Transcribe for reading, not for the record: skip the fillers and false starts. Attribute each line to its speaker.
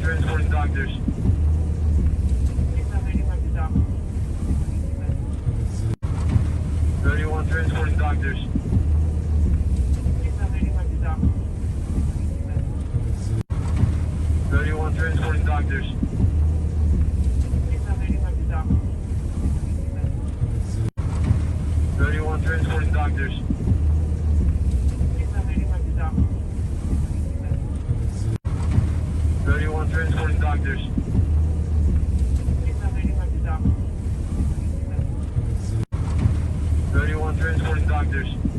Speaker 1: transporting doctors. 31 transporting doctors. 31 transporting doctors. 31 transporting doctors. 31 transporting doctors. 31 transporting doctors.